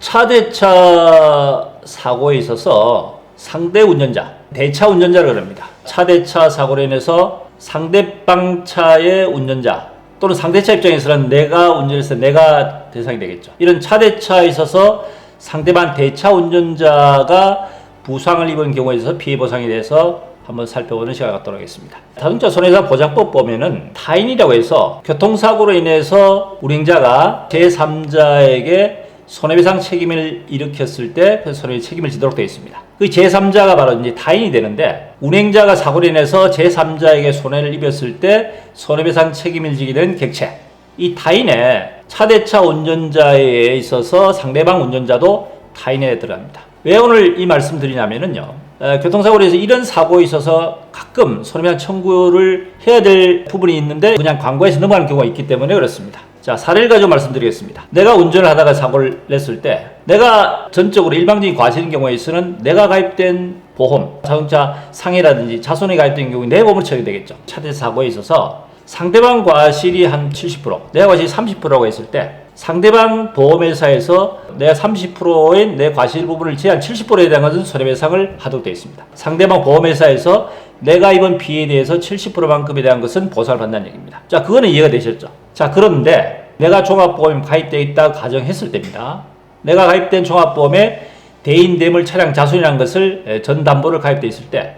차대차 사고에 있어서 상대 운전자, 대차 운전자를 그럽니다. 차대차 사고로 인해서 상대방 차의 운전자 또는 상대차 입장에서는 내가 운전해서 내가 대상이 되겠죠. 이런 차대차에 있어서 상대방 대차 운전자가 부상을 입은 경우에 있어서 피해 보상에 대해서 한번 살펴보는 시간을 갖도록 하겠습니다. 자동차 손해배상 보장법 보면은 타인이라고 해서 교통사고로 인해서 운행자가 제3자에게 손해배상 책임을 일으켰을 때 그 손해배상 책임을 지도록 되어 있습니다. 그 제3자가 바로 이제 타인이 되는데, 운행자가 사고로 인해서 제3자에게 손해를 입었을 때 손해배상 책임을 지게 된 객체, 이 타인의 차대차 운전자에 있어서 상대방 운전자도 타인에 들어갑니다. 왜 오늘 이 말씀 드리냐면요, 교통사고로 해서 이런 사고에 있어서 가끔 손해배상 청구를 해야 될 부분이 있는데 그냥 광고에서 넘어가는 경우가 있기 때문에 그렇습니다. 자, 사례를 가지고 말씀드리겠습니다. 내가 운전을 하다가 사고를 냈을 때, 내가 전적으로 일방적인 과실인 경우에 있어서는 내가 가입된 보험, 자동차 상해라든지 자손이 가입된 경우에 내 보험을 쳐야 되겠죠. 차대차 사고에 있어서 상대방 과실이 한 70%, 내가 과실이 30%라고 했을 때, 상대방 보험회사에서 내가 30%의 내 과실 부분을 제한 70%에 대한 것은 손해배상을 하도록 되어 있습니다. 상대방 보험회사에서 내가 입은 피해에 대해서 70%만큼에 대한 것은 보상을 받는다는 얘기입니다. 자, 그거는 이해가 되셨죠? 자, 그런데 내가 종합보험에 가입되어 있다 가정했을 때입니다. 내가 가입된 종합보험에 대인대물 차량 자손이라는 것을 전담보를 가입되어 있을 때,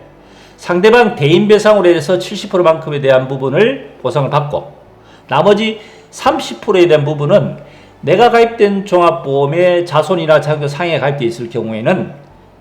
상대방 대인배상으로 해서 70%만큼에 대한 부분을 보상을 받고, 나머지 30%에 대한 부분은 내가 가입된 종합보험에 자손이나 자동차 상해에 가입되어 있을 경우에는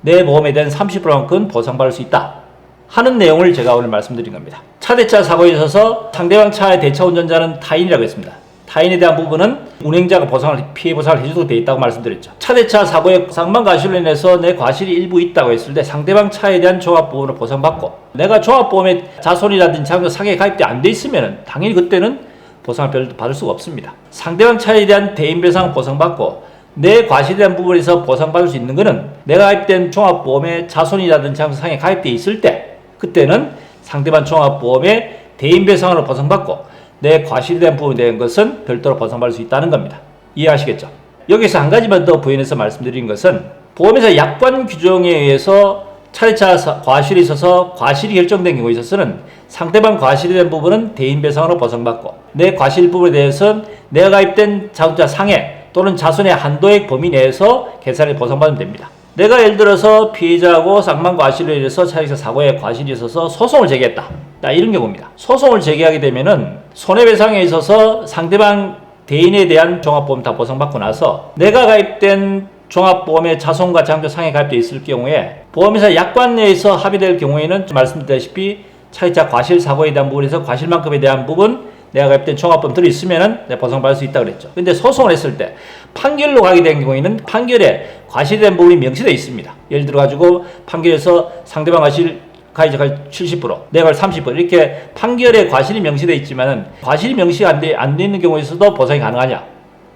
내 보험에 대한 30%만큼 보상받을 수 있다 하는 내용을 제가 오늘 말씀드린 겁니다. 차대차 사고에 있어서 상대방 차의 대차 운전자는 타인이라고 했습니다. 타인에 대한 부분은 운행자가 피해 보상을 해주도록 되어 있다고 말씀드렸죠. 차대차 사고의 상반 과실로 인해서 내 과실이 일부 있다고 했을 때 상대방 차에 대한 종합보험을 보상받고, 내가 종합보험에 자손이라든지 자동차 상해에 가입돼 안 돼 있으면 당연히 그때는 보상을 별도 받을 수가 없습니다. 상대방 차에 대한 대인배상 보상받고 내 과실에 대한 부분에서 보상받을 수 있는 것은 내가 가입된 종합보험에 자손이라든지 자동차 상해에 가입돼 있을 때, 그때는 상대방 종합보험에 대인배상으로 보상받고 내 과실에 대한 부분에 대한 것은 별도로 보상받을 수 있다는 겁니다. 이해하시겠죠? 여기서 한 가지만 더 부연해서 말씀드린 것은, 보험회사 약관 규정에 의해서 차대차 과실이 있어서 과실이 결정된 경우에 있어서는 상대방 과실에 대한 부분은 대인배상으로 보상받고, 내 과실 부분에 대해서는 내가 가입된 자동차 상해 또는 자손의 한도액 범위 내에서 계산해 보상받으면 됩니다. 내가 예를 들어서 피해자하고 상반 과실로 인해서 차대차 사고에 과실이 있어서 소송을 제기했다, 이런 경우입니다. 소송을 제기하게 되면은 손해배상에 있어서 상대방 대인에 대한 종합보험 다 보상받고 나서 내가 가입된 종합보험에 자손과 자동차 상해에 가입되어 있을 경우에 보험회사 약관 내에서 합의될 경우에는 말씀드렸다시피 차대차 과실 사고에 대한 부분에서 과실만큼에 대한 부분 내가 가입된 종합보험 들어있으면은 내가 보상받을 수 있다 그랬죠. 근데 소송을 했을 때 판결로 가게 된 경우에는 판결에 과실된 부분이 명시되어 있습니다. 예를 들어 가지고 판결에서 상대방 과실 가해자가 70%, 내가 30% 이렇게 판결에 과실이 명시되어 있지만은 과실이 명시가 안 돼 있는 경우에서도 보상이 가능하냐?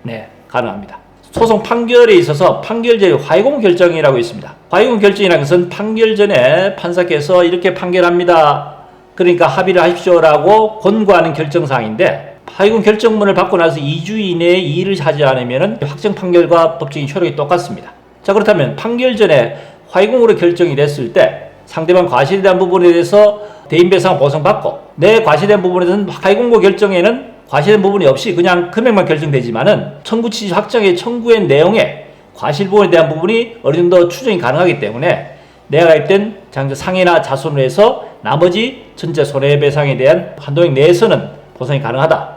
네, 가능합니다. 소송 판결에 있어서 판결제 화이공 결정이라고 있습니다. 화이공 결정이라는 것은 판결 전에 판사께서 이렇게 판결합니다, 그러니까 합의를 하십시오라고 권고하는 결정사항인데, 화이공 결정문을 받고 나서 2주 이내에 이의를 하지 않으면 확정 판결과 법적인 효력이 똑같습니다. 자, 그렇다면 판결 전에 화이공으로 결정이 됐을 때 상대방 과실에 대한 부분에 대해서 대인배상 보상받고, 내 과실에 대한 부분에 대해서는 화이공고 결정에는 과실된 부분이 없이 그냥 금액만 결정되지만은 청구 취지 확정의 청구의 내용에 과실 부분에 대한 부분이 어느 정도 추정이 가능하기 때문에 내가 가입된 자동차 상해나 자손을 해서 나머지 전체 손해배상에 대한 한도액 내에서는 보상이 가능하다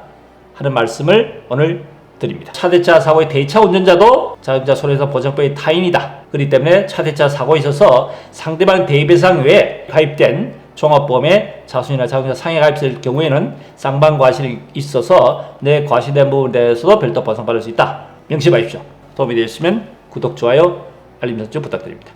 하는 말씀을 오늘 드립니다. 차대차 사고의 대차 운전자도 자동차 손해배상 보장법의 타인이다. 그렇기 때문에 차대차 사고에 있어서 상대방 대인배상 외에 가입된 종합보험에 자손이나 자동차 상해 가입될 경우에는 쌍방 과실이 있어서 내 과실된 부분에 대해서도 별도 보상받을 수 있다. 명심하십시오. 도움이 되셨으면 구독, 좋아요, 알림 설정 부탁드립니다.